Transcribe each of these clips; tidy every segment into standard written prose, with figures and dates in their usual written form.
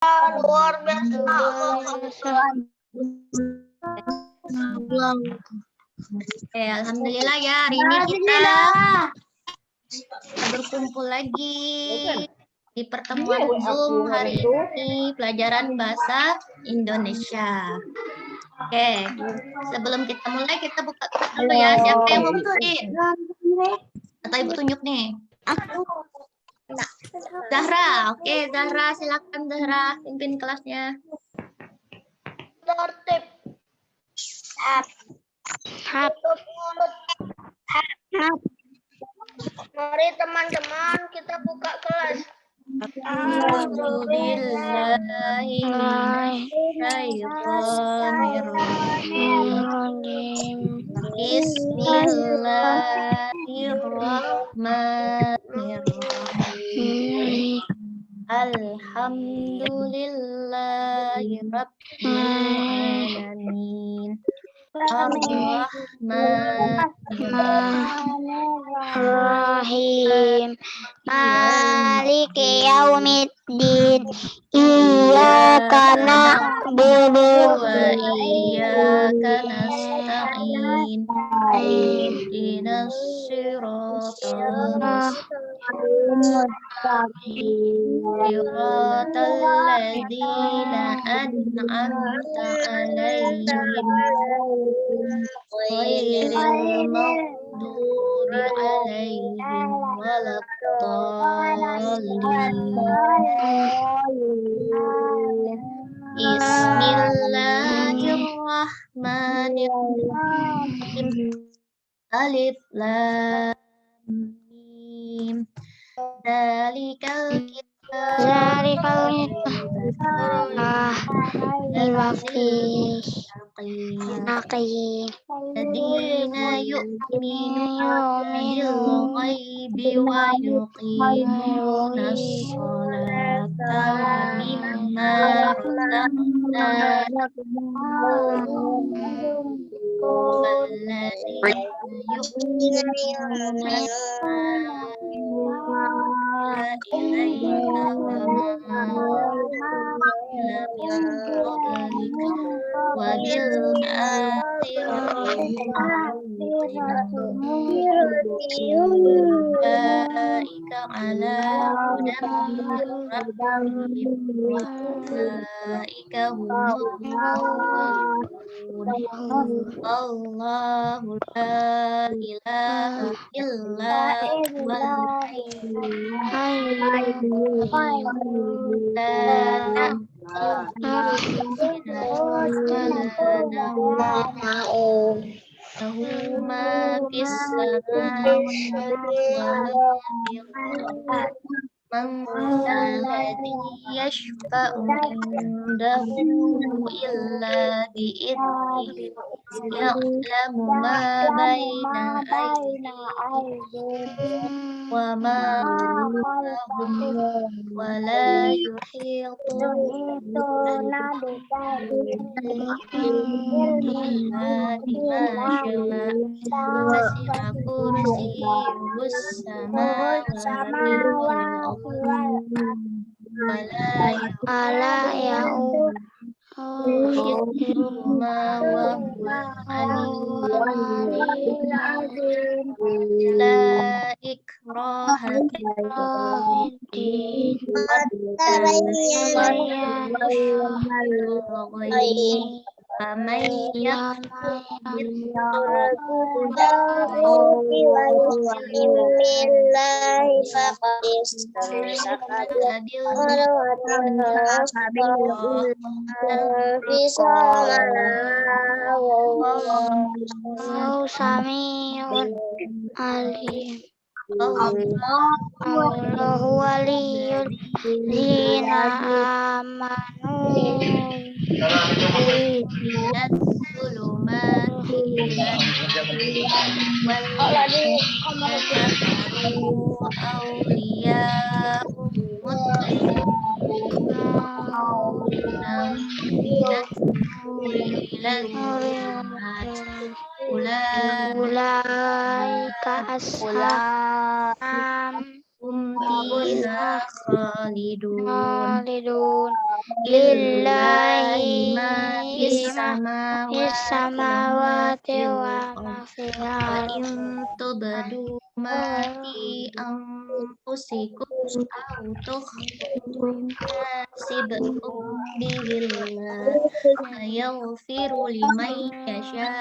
luar biasa. Oke, alhamdulillah ya, hari ini kita berkumpul lagi di pertemuan Zoom hari ini, pelajaran bahasa Indonesia. Oke, sebelum kita mulai, kita buka kelas dulu ya. Siapa yang mau bikin? Atau Ibu tunjuk nih? Zahra, oke Zahra, silakan Zahra, pimpin kelasnya. Tertib. Tutup mulut. Mari teman-teman kita buka kelas. Bismillahirrahmanirrahim. Alhamdulillahirabbil alamin. Ar-Rahmanir-Rahim. Maliki yaumiddin. Iyyaka na'budu wa iyyaka nasta'in. Ihdinas siratal siratal ladzina an'amta 'alaihim ghairil maghdubi 'alaihim waladdallin. Bismillahirrahmanirrahim. Alif lam mim. Dzalikal kitab Alladzina yu'minuna bil ghaibi wa yuqimunas sholata wa mimma ulaika ala hudan min rabbihim ulaika humul muhtadun. Allahu la ilaha illa huwal hayyul qayyum la lahu ma fis samawati wa ma fil ardi. Man alladhi yashfa'u indahu illa bi'idhnihi ya'lamu ma baina aydihim wa ma khalfahum wa la yuhituna illa bima syaa wasi'a kursiyyuhus samawati wal ala ya'uduhuma wa huwal aliyyul azim. La ikraha fid-din qad tabayyana al-ghayy. Faman Allahu waliyul ladzina amanu minaz zulumati ilan walladzina kafaru awliya'uhum minaz nuri ilal ulaika ashab fiha khalidun. lillahi ma fis fis samawati wa ma fil wa ardi. in tubdu ma fi anfusikum aw tukhfuhu hasibkum bihillah yaghfiru liman yasha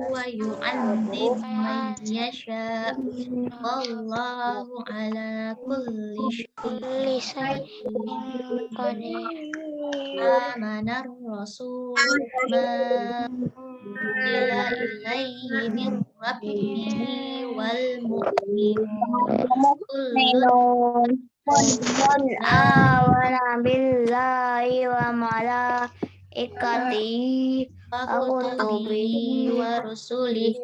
wa yu'adzib man yasha wallahu ala kulli Kulli syai'in syai'in qadir. amanar rasul ma unzila ilaihi min rabbihi wal mu'minun kullun Amana billahi wa malaikatihi wa kutubihi kutubihi wa rusulihi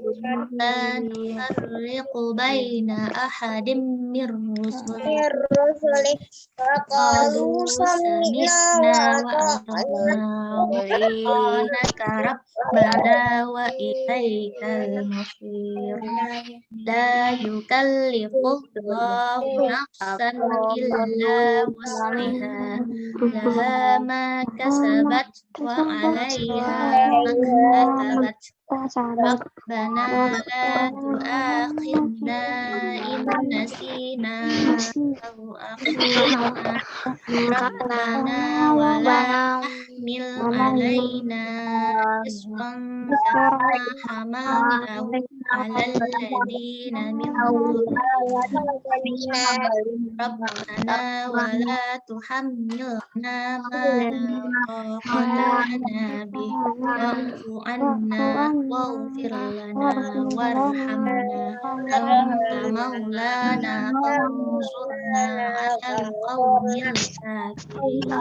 la nufarriqu baina ahadin min rusulihi qalu sami'na wa ata'na ghufranaka rabbana wa ilaikal masir la yukallifullahu nafsan illa wus'aha laha ma kasabat wa 'alaiha ma kasabat Rabbana la tu'akhidna in nasina aw akhtana Rabbana wa la tahmil alaina isran kama hamalahu alal ladina min qablina Rabbana wa la tuhammilna ma la taqata lana bih wa'fu anna waghfir lana warhamna anta maulana fansurna 'alal qaumil kafirin.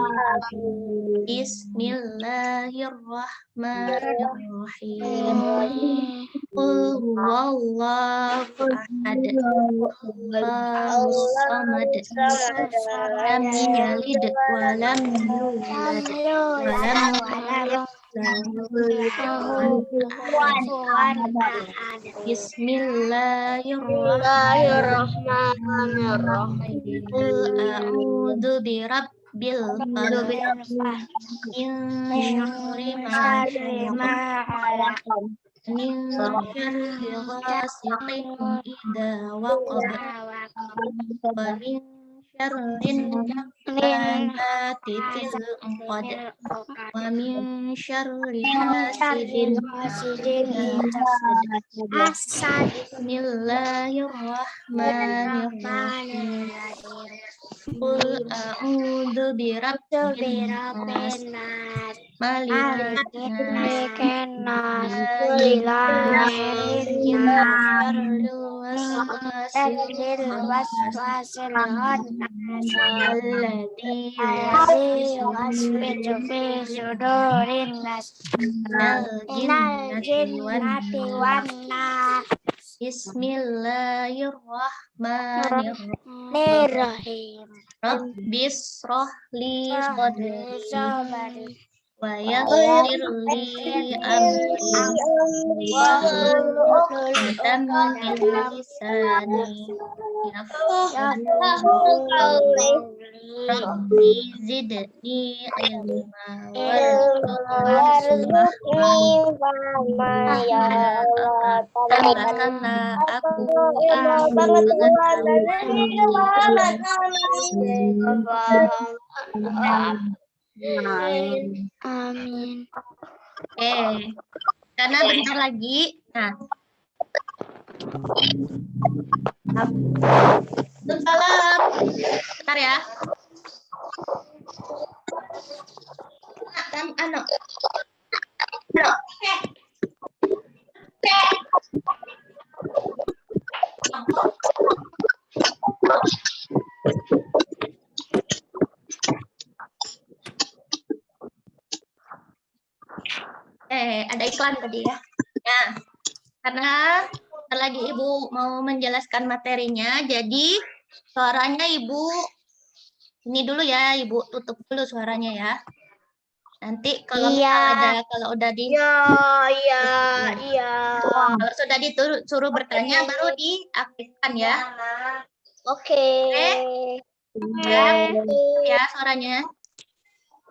Bismillahirrahmanirrahim. Qul huwallahu ahad. Allahus samad. Lam yalid wa lam yulad wa lam yakul lahu kufuwan ahad. Bismillahirrahmanirrahim. Qul a'udzu birabbil falaq. Min syarri ma khalaq. Min syarri ghasiqin idza waqab. Wa min syarri naffatsati fil 'uqad. Wa min syarri hasidin idza hasad. Bismillahirrahmanirrahim. Qul a'udzu birabbin nas, malikin nas, ilahin nas, syarril waswasil khannas, alladzi yuwaswisu fi sudurin nas, minal jinnati wan nas. Bismillahirrahmanirrahim. Rabbis shrahli sadri wa yassir li amri wahlul 'uqdatam min lisani yafqahu qawli. Rabbi zidni ilma warzuqni fahma ya Allah. Tambahkanlah aku amin. Oke, karena bentar lagi. Nah, salam. Bentar ya. Anak. Ada iklan tadi ya. Nah, karena lagi Ibu mau menjelaskan materinya, jadi suaranya Ibu ini dulu ya, Ibu tutup dulu suaranya ya. Nanti kalau kalau udah di kalau sudah disuruh bertanya baru diaktifkan ya. Oke. Ya suaranya.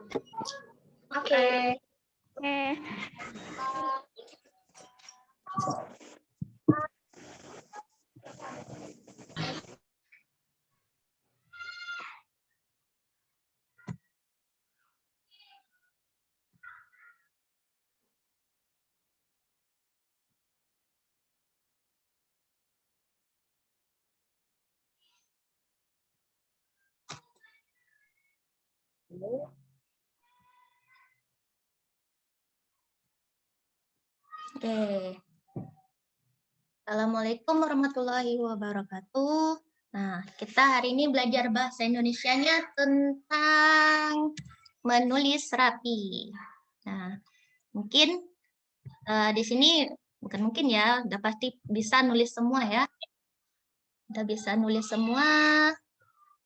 Oke. Oke. Assalamualaikum warahmatullahi wabarakatuh. Nah, kita hari ini belajar bahasa Indonesianya tentang menulis rapi. Nah, mungkin di sini bukan mungkin ya, udah pasti bisa nulis semua ya. Udah bisa nulis semua.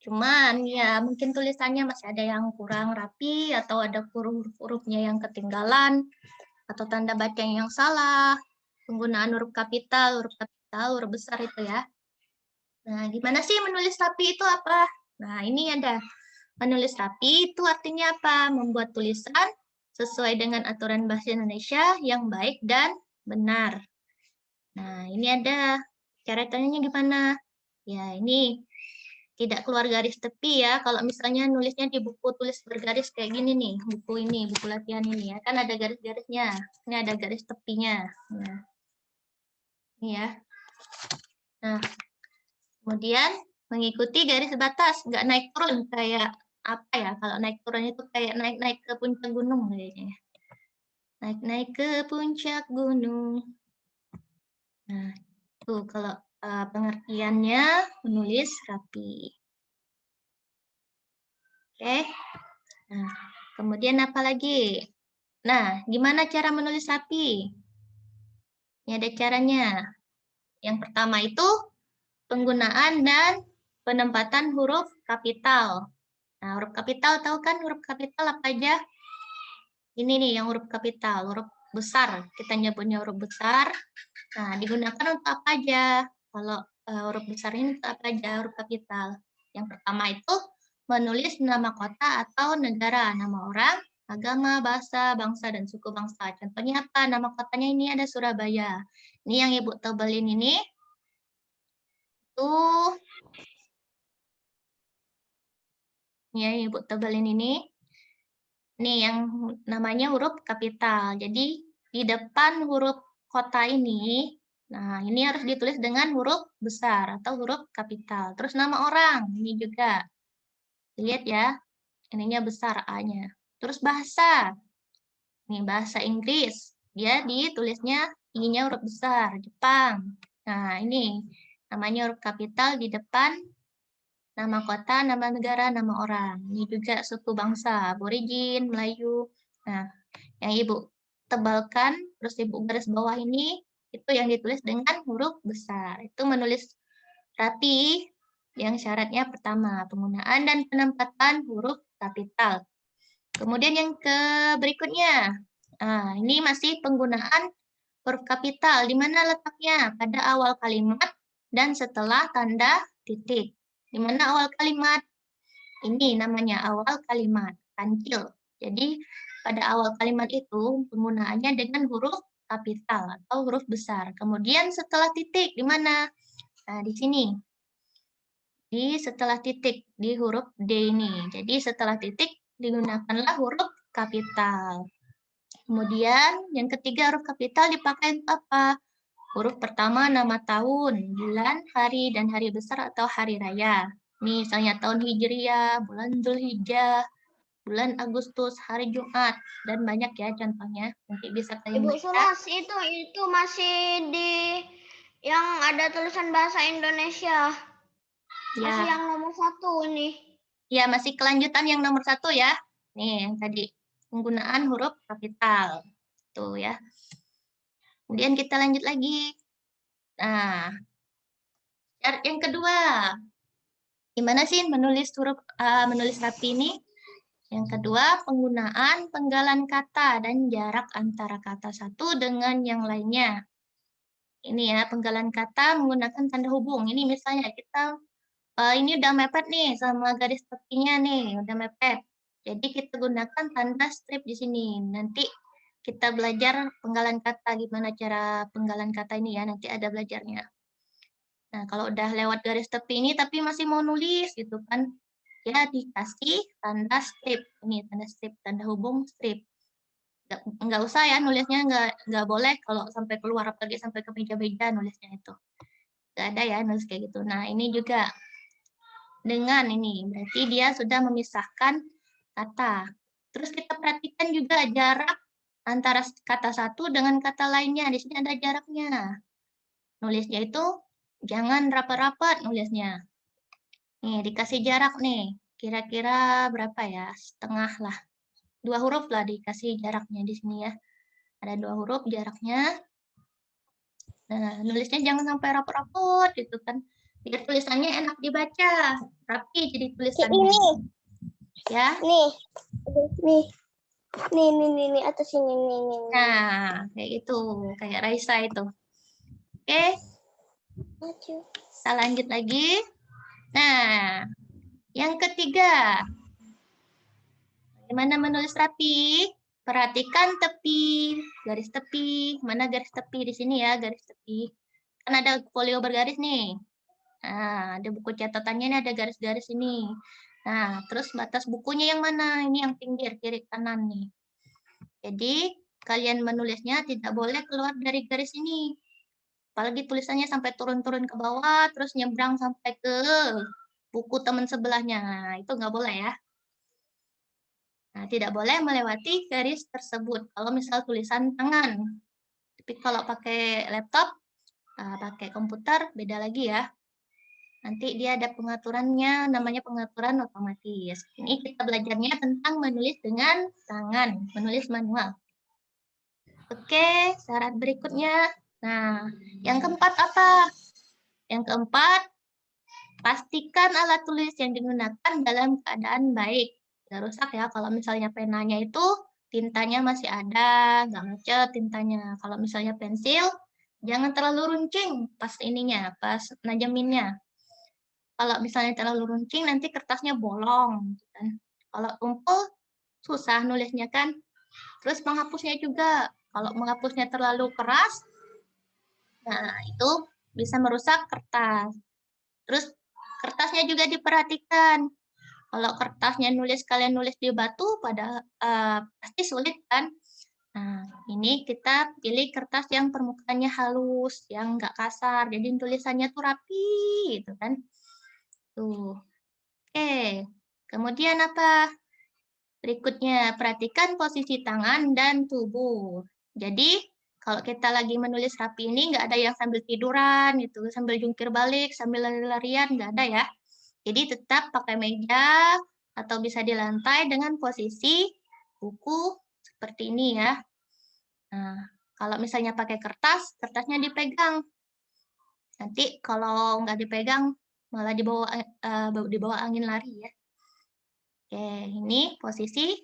Cuman ya mungkin tulisannya masih ada yang kurang rapi atau ada huruf-hurufnya yang ketinggalan atau tanda baca yang salah, penggunaan huruf kapital, huruf besar itu ya. Nah, gimana sih menulis rapi itu apa? Nah, ini ada. Menulis rapi itu artinya apa? Membuat tulisan sesuai dengan aturan bahasa Indonesia yang baik dan benar. Nah, ini ada. Cara caranya gimana? Ya, ini tidak keluar garis tepi ya. Kalau misalnya nulisnya di buku tulis bergaris kayak gini nih, buku ini, buku latihan ini ya, kan ada garis-garisnya. Ini ada garis tepinya. Nah, ini ya. Nah, kemudian mengikuti garis batas, nggak naik turun kayak apa ya? Kalau naik turun itu kayak naik-naik ke puncak gunung kayaknya. Naik-naik ke puncak gunung. Nah, tuh kalau pengertiannya menulis rapi. Oke. Nah, kemudian apa lagi? Nah, gimana cara menulis rapi? Ini ada caranya. Yang pertama itu penggunaan dan penempatan huruf kapital. Nah, huruf kapital tahu kan huruf kapital apa aja? Ini nih yang huruf kapital, huruf besar. Kita nyebutnya huruf besar. Nah, digunakan untuk apa aja? Kalau huruf besar ini untuk apa aja huruf kapital? Yang pertama itu menulis nama kota atau negara, nama orang, agama, bahasa, bangsa, dan suku bangsa. Contohnya apa? Nama kotanya ini ada Surabaya. Ini yang Ibu tebelin ini. Tuh. Ini yang Ibu tebelin ini. Ini yang namanya huruf kapital. Jadi di depan huruf kota ini, nah ini harus ditulis dengan huruf besar atau huruf kapital. Terus nama orang, ini juga. Lihat ya, ininya besar A-nya. Terus bahasa. Ini bahasa Inggris. Dia ditulisnya I-nya huruf besar, Jepang. Nah, ini namanya huruf kapital di depan nama kota, nama negara, nama orang. Ini juga suku bangsa, Aborigin, Melayu. Nah, yang Ibu tebalkan, terus Ibu garis bawah ini, itu yang ditulis dengan huruf besar. Itu menulis rapi, yang syaratnya pertama, penggunaan dan penempatan huruf kapital. Kemudian yang berikutnya, nah, ini masih penggunaan huruf kapital. Di mana letaknya? Pada awal kalimat dan setelah tanda titik. Di mana awal kalimat? Ini namanya awal kalimat, kancil. Jadi pada awal kalimat itu penggunaannya dengan huruf kapital atau huruf besar. Kemudian setelah titik di mana? Nah, di sini. Di setelah titik di huruf D ini. Jadi setelah titik digunakanlah huruf kapital. Kemudian yang ketiga huruf kapital dipakai untuk apa? Huruf pertama nama tahun, bulan, hari, dan hari besar atau hari raya. Misalnya tahun Hijriah, bulan Dzulhijjah, bulan Agustus, hari Jumat, dan banyak ya contohnya. Nanti bisa kalian Ibu baca. Sulas itu masih di yang ada tulisan bahasa Indonesia. Masih Ya, yang nomor 1 nih. ya masih kelanjutan yang nomor 1 ya. Nih yang tadi penggunaan huruf kapital. Tuh ya. Kemudian kita lanjut lagi. Nah, syarat yang kedua. Gimana sih menulis huruf menulis rapi ini? Yang kedua, penggunaan penggalan kata dan jarak antara kata satu dengan yang lainnya. Ini ya, penggalan kata menggunakan tanda hubung. Ini misalnya kita ini udah mepet nih sama garis tepinya nih, udah mepet. Jadi kita gunakan tanda strip di sini. Nanti kita belajar penggalan kata, gimana cara penggalan kata ini ya, nanti ada belajarnya. Nah, kalau udah lewat garis tepi ini tapi masih mau nulis gitu kan, ya dikasih tanda strip. Ini tanda strip, tanda hubung strip. Nggak usah ya nulisnya, nggak boleh kalau sampai keluar, apalagi sampai ke meja-meja nulisnya itu. Nggak ada ya nulis kayak gitu. Nah, ini juga dengan ini, berarti dia sudah memisahkan kata. Terus kita perhatikan juga jarak antara kata satu dengan kata lainnya. Di sini ada jaraknya. Nulisnya itu jangan rapat-rapat nulisnya. Nih, dikasih jarak nih. Kira-kira berapa ya? Setengah lah. 2 huruf lah dikasih jaraknya di sini ya. Ada 2 huruf jaraknya. Nah, nulisnya jangan sampai rapot-rapot gitu kan. Biar tulisannya enak dibaca. Rapi jadi tulisannya. Ini. Ya. Nih. Nih, atas ini, nih. Nah, kayak gitu. Kayak Raisa itu. Oke. Kita lanjut lagi. Nah, yang ketiga. Bagaimana menulis rapi? Perhatikan tepi, garis tepi. Mana garis tepi di sini ya, garis tepi. Kan ada folio bergaris nih. Nah, ada buku catatannya ini ada garis-garis ini. Nah, terus batas bukunya yang mana? Ini yang pinggir, kiri kanan nih. Jadi, kalian menulisnya tidak boleh keluar dari garis ini. Apalagi tulisannya sampai turun-turun ke bawah, terus nyebrang sampai ke buku teman sebelahnya. Nah, itu nggak boleh ya. Nah, tidak boleh melewati garis tersebut. Kalau misal tulisan tangan. Tapi kalau pakai laptop, pakai komputer, beda lagi ya. Nanti dia ada pengaturannya, namanya pengaturan otomatis. Ini kita belajarnya tentang menulis dengan tangan, menulis manual. Oke, syarat berikutnya. Nah, yang keempat apa? Yang keempat, pastikan alat tulis yang digunakan dalam keadaan baik. Nggak rusak ya, kalau misalnya penanya itu tintanya masih ada, nggak macet tintanya. Kalau misalnya pensil, jangan terlalu runcing pas ininya, pas najeminnya. Kalau misalnya terlalu runcing, nanti kertasnya bolong. Gitu kan. Kalau tumpul, susah nulisnya kan. Terus menghapusnya juga. Kalau menghapusnya terlalu keras, nah itu bisa merusak kertas. Terus kertasnya juga diperhatikan. Kalau kertasnya kalian nulis di batu, pasti sulit kan? Nah, ini kita pilih kertas yang permukaannya halus, yang nggak kasar. Jadi tulisannya tuh rapi, gitu kan? Tuh. Oke. Kemudian apa? Berikutnya, perhatikan posisi tangan dan tubuh. Jadi, kalau kita lagi menulis rapi ini, nggak ada yang sambil tiduran, gitu, sambil jungkir balik, sambil lari-larian, nggak ada ya. Jadi, tetap pakai meja, atau bisa di lantai dengan posisi buku seperti ini ya. Nah, kalau misalnya pakai kertas, kertasnya dipegang. Nanti kalau nggak dipegang, malah dibawa angin lari ya. Oke, ini posisi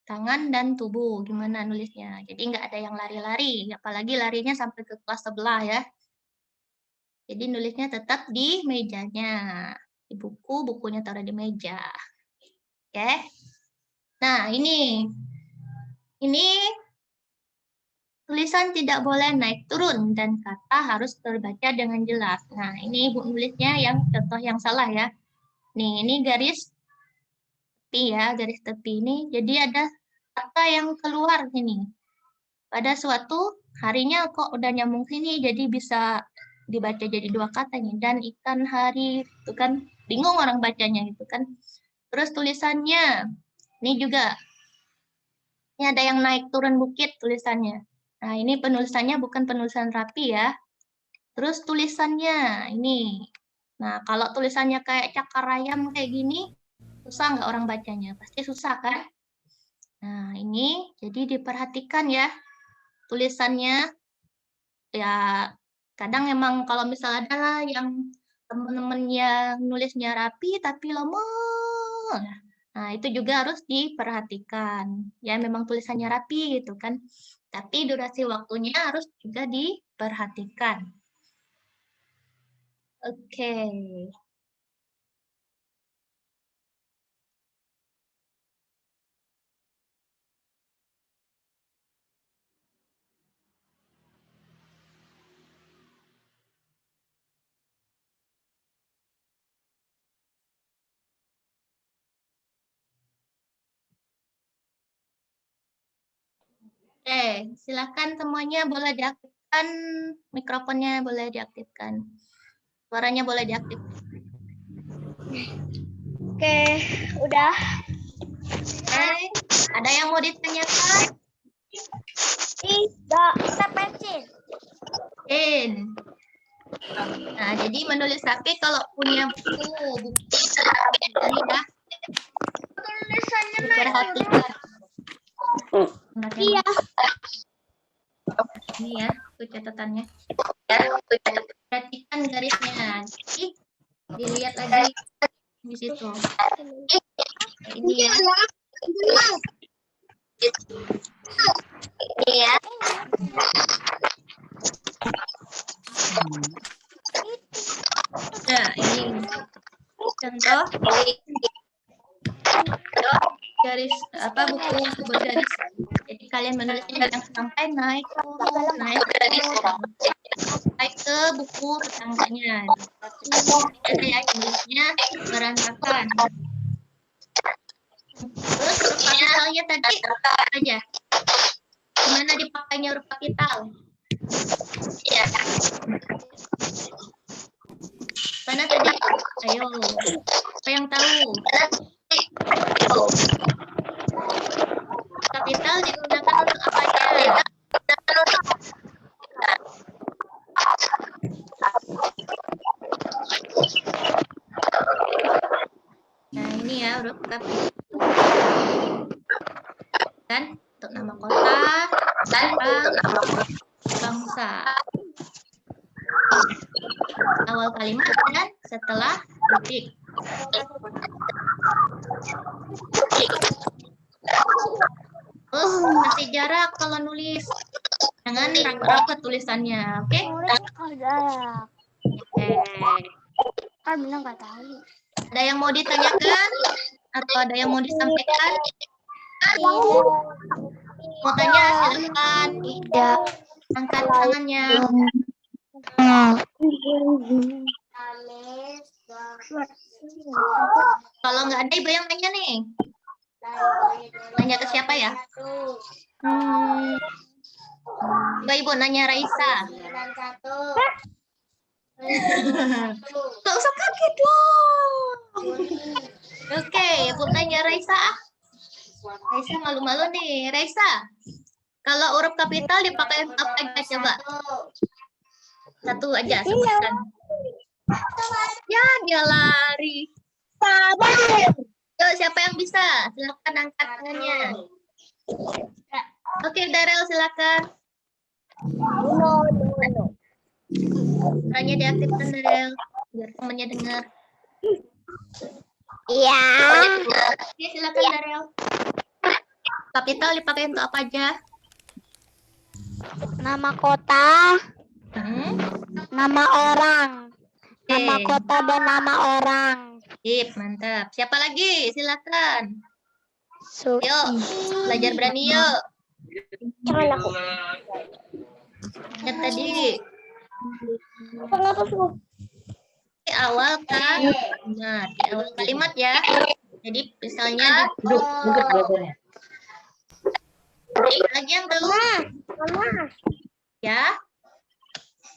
tangan dan tubuh. Gimana nulisnya? Jadi nggak ada yang lari-lari, apalagi larinya sampai ke kelas sebelah ya. Jadi nulisnya tetap di mejanya. Di buku, bukunya taruh di meja. Oke. Nah, ini tulisan tidak boleh naik turun dan kata harus terbaca dengan jelas. Nah, ini ibu nulisnya yang contoh yang salah ya. Nih, ini garis tepi ya, garis tepi ini. Jadi ada kata yang keluar ini. Pada suatu harinya kok udah nyambung sini, jadi bisa dibaca jadi 2 kata nih. Dan ikan hari, itu kan bingung orang bacanya gitu kan. Terus tulisannya, ini juga. Ini ada yang naik turun bukit tulisannya. Nah, ini penulisannya bukan penulisan rapi ya. Terus tulisannya ini. Nah, kalau tulisannya kayak cakar ayam kayak gini, susah nggak orang bacanya? Pasti susah kan? Nah, ini jadi diperhatikan ya. Tulisannya, ya kadang emang kalau misalnya ada yang teman-teman yang nulisnya rapi tapi lama. Nah, itu juga harus diperhatikan. Ya, memang tulisannya rapi gitu kan. Tapi durasi waktunya harus juga diperhatikan. Oke. Oke, silakan semuanya boleh diaktifkan, mikrofonnya boleh diaktifkan, suaranya boleh diaktifkan. Oke, udah. Oke, ada yang mau ditanyakan? Tidak, kita pensil. Nah, jadi menulis rapi kalau punya buku ini ya, Tulisannya naik. diperhatikan. Iya. Ini ya, itu catatannya. Perhatikan garisnya. Jadi, dilihat lagi di situ. Ini ya. Iya. Nah, ini contoh garis apa buku bergaris. Jadi kalian menulisnya jangan sampai naik turun, naik ke buku tetangganya. Ada ya tulisnya berantakan. Terus huruf kapitalnya tadi apa aja? Gimana dipakainya huruf kapital? Iya. Mana tadi? Ayo, apa yang tahu? Kapital digunakan untuk apa aja? Nah, ini ya huruf kapital. Kan untuk nama kota, orang, bangsa. Awal kalimat dan setelah titik. Terus kasih jarak kalau nulis. Jangan rapat-rapat tulisannya, oke? Oke. Kan bener nggak tahu. Ada yang mau ditanyakan? Atau ada yang mau disampaikan? Mau tanya silakan. Ya. Angkat tangannya. Kalau nggak ada ibu yang nanya nih. Nanya ke siapa ya? Coba ibu nanya Raisa. Nggak usah kaget dong. Oke, ibu nanya Raisa. Raisa malu-malu nih. Raisa, kalau huruf kapital dipakai untuk apa aja coba? Satu aja sebutkan. Ya, dia lari. Yuk, siapa yang bisa? Silakan angkat tangannya. Oke, Darel silakan. Suaranya diaktifkan Darel, biar temannya dengar. Iya. Oke, silakan Darel. Kapital dipakai untuk apa aja? Nama kota, nama orang, Oke. nama kota dan nama orang. Sip, mantap. Siapa lagi? Silakan. So, Yuk, belajar berani yuk. jangan aku. Yang tadi Kenapa suruh? di awal kan? Nah, di awal kalimat ya. Jadi misalnya lagi yang tahu Mama, ya?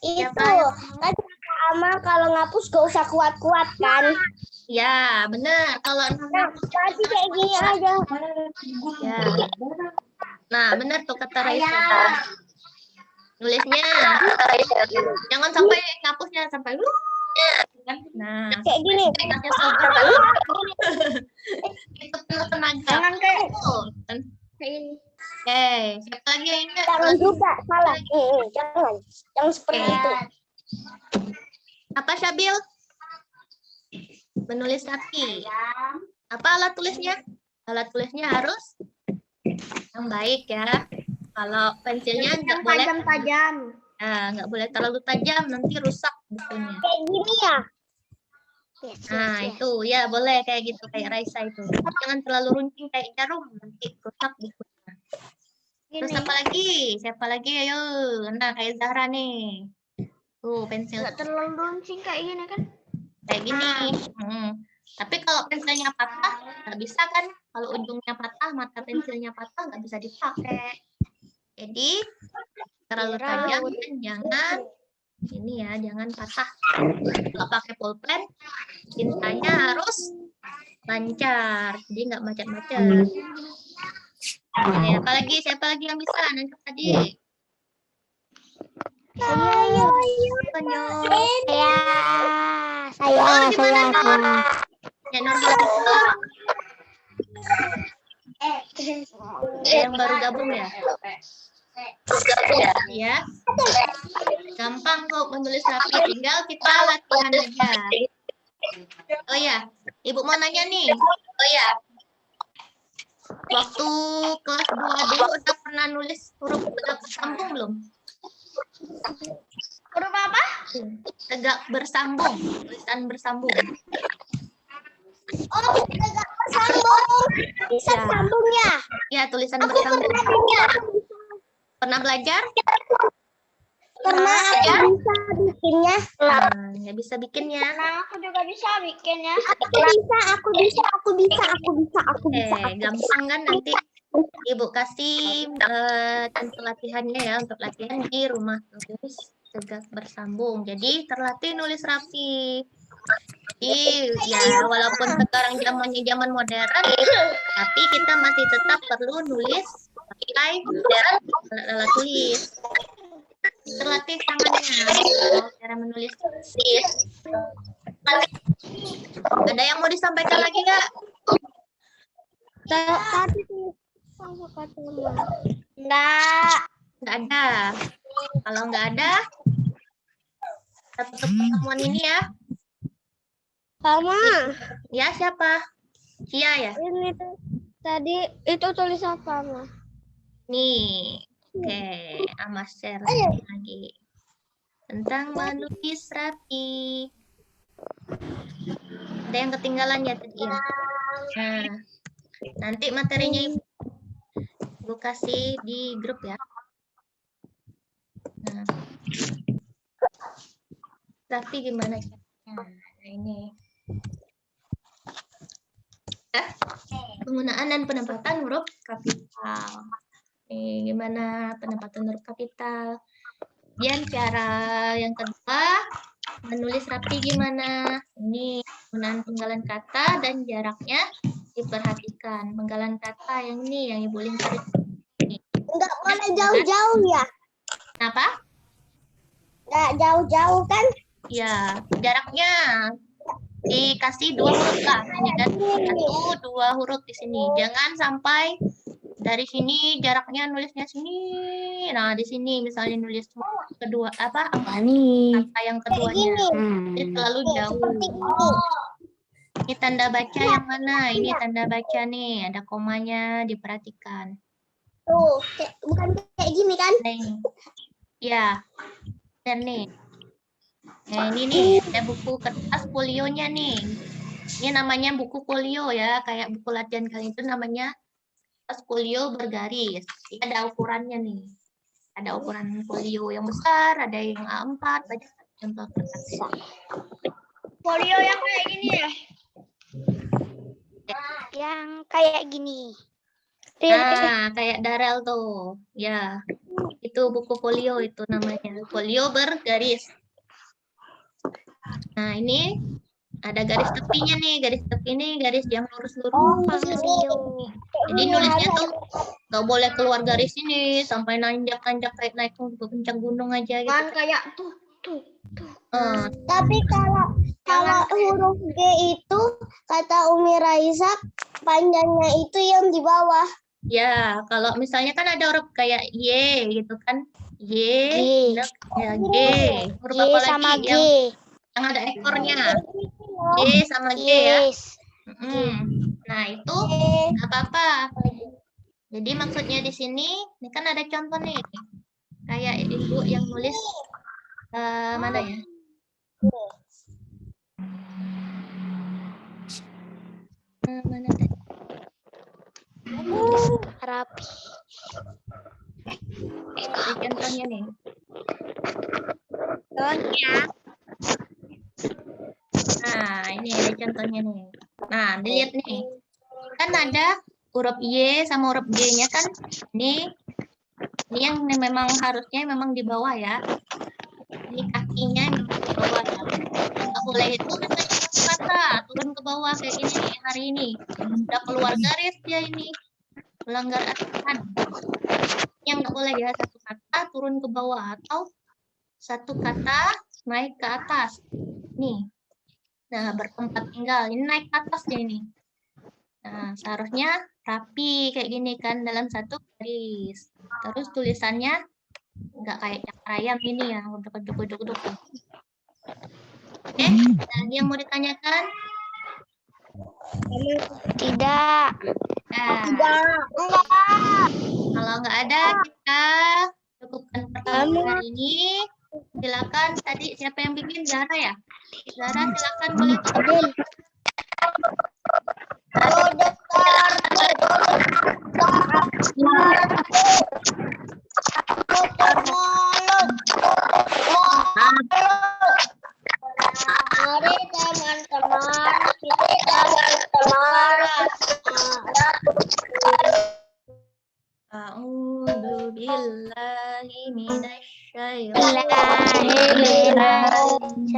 itu Siapa? kan sama kalau ngapus gak usah kuat-kuat kan? Ya, benar. Kalau Tadi kayak gini aja. ya. Nah, benar tuh kata Raisa. Nulisnya jangan sampai ngapusnya sampai nah, Kayak gini. enaknya sobat. Itu penuh tenaga. Jangan kayak Oke, ini. siapa lagi yang ingat? Jangan juga salah. Jangan seperti itu. Apa Syabil? Menulis rapi. Apa alat tulisnya? Alat tulisnya harus yang baik ya. Kalau pensilnya nggak boleh Tajam-tajam. nggak boleh terlalu tajam, nanti rusak bukunya. Kayak gini ya. Nah, itu ya boleh kayak gitu kayak Raisa itu. Jangan terlalu runcing kayak jarum, nanti rusak bukunya. Terus apa lagi? Siapa lagi? Ayo. Nah, kayak Zahra nih. Tuh, pensil. Nggak terlalu runcing kayak gini kan? Kayak gini. Tapi kalau pensilnya patah, nggak bisa kan? Kalau ujungnya patah, mata pensilnya patah, nggak bisa dipakai. Jadi terlalu tajam dan jangan ini ya, jangan patah. Kalau pakai pulpen, tintanya harus lancar, jadi nggak macet-macet. Oke, apalagi siapa lagi yang bisa nangkep tadi? Ayo. Tonyo. Saya. Nur gimana Nur? Ya Nur belum bisa. Yang baru gabung ya? Ya. Gampang kok menulis rapi, tinggal kita latihan aja. Oh ya, Ibu mau nanya nih. Oh ya. Waktu kelas 2 dulu udah pernah nulis huruf tegak bersambung belum? Huruf apa? Tegak bersambung, tulisan bersambung. Oh, tegak bersambung. Bisa Ya. sambungnya. Ya, tulisan bersambung. Pernah belajar? Pernah aku bisa bikinnya. Ya bisa bikinnya. Nah, aku juga bisa bikinnya. Aku bisa. Oke, gampang kan nanti Ibu kasih contoh latihannya ya untuk latihan di rumah tulis tegak bersambung. Jadi terlatih nulis rapi. Jadi ya walaupun sekarang zamannya zaman modern, tapi kita masih tetap perlu nulis pakai alat tulis. Terlatih tangannya cara menulis. Ada yang mau disampaikan lagi nggak? Tadi sama kata Mama. Enggak. Nggak ada. Kalau nggak ada, kita tutup pertemuan ini ya. Sama. Ya siapa? Cia ya. Ini tuh tadi itu tulis apa, Ma? Nih. Oke, Ama share lagi tentang menulis rapi. Ada yang ketinggalan ya tadi ya. Nah, nanti materinya Ibu kasih di grup ya. Nah, tapi gimana caranya? Nah, ini. Penggunaan dan penempatan huruf kapital. Nih, gimana penempatan huruf kapital? Dan cara yang kedua, menulis rapi gimana? Ini penggunaan penggalan kata dan jaraknya diperhatikan. Penggalan kata yang ini, yang Ibu lingkarin. Enggak boleh jauh-jauh ya? Kenapa? Enggak jauh-jauh kan? Ya, jaraknya dikasih 2 huruf lah. Ini kan 1, 2 huruf di sini. Jangan sampai dari sini jaraknya nulisnya sini. Nah, di sini misalnya nulis kedua apa? Kata yang keduanya. Jadi terlalu jauh. Seperti ini. Ini tanda baca yang mana? Ini tanda baca nih, ada komanya, diperhatikan. Tuh, bukan kayak gini kan? Nih. Ya. Dan nih. Nah, ini nih, ada buku kertas folionya nih. Ini namanya buku folio ya, kayak buku latihan kalian itu namanya kertas folio bergaris. Ini ada ukurannya nih. Ada ukuran folio yang besar, ada yang A4, banyak contoh kertas. Folio yang kayak gini ya? Yang kayak gini. Nah, kayak Darel tuh. Ya, itu buku folio itu namanya. Folio bergaris. Nah, ini ada garis tepinya nih. Garis tepi ini garis yang lurus-lurus. Jadi nulisnya tuh nggak boleh keluar garis ini sampai nanjak-nanjak kayak naik ke puncak gunung aja gitu. Kan kayak tuh. Tapi kalau huruf G itu kata Umi Raisa panjangnya itu yang di bawah. Ya, kalau misalnya kan ada huruf kayak Y gitu kan. Y, ya G. Huruf apa lagi yang ada ekornya? Y sama G ya. Nah, itu nggak apa-apa. Jadi maksudnya di sini, ini kan ada contoh nih. Kayak Ibu yang nulis mana ya? Mana tadi? Rapi. Ini contohnya nih. Nah, ini ada contohnya nih. Nah, dilihat nih. Kan ada huruf Y sama huruf G-nya kan. Ini Ini yang memang harusnya memang di bawah ya. Ini kakinya memang di bawah ya. Nggak boleh itu misalnya satu kata turun ke bawah kayak ini nih hari ini. Udah keluar garis dia ini. Melanggar aturan. Yang nggak boleh ya satu kata turun ke bawah atau satu kata naik ke atas. Nih. Nah, bertempat tinggal. Ini naik ke atas ya ini. Nah, seharusnya rapi kayak gini kan dalam satu garis. Terus tulisannya nggak kayak cakar ayam ini ya, uduk-uduk. Oke, dan yang mau ditanyakan? Tidak. Nah, Enggak. kalau nggak ada, kita cukupkan pertemuan hari ini. Silakan, tadi siapa yang bikin? Zara ya? Zara, silakan boleh tutup. Mari teman-teman kita berteman. A'udzu billahi minasyaitonir rajim.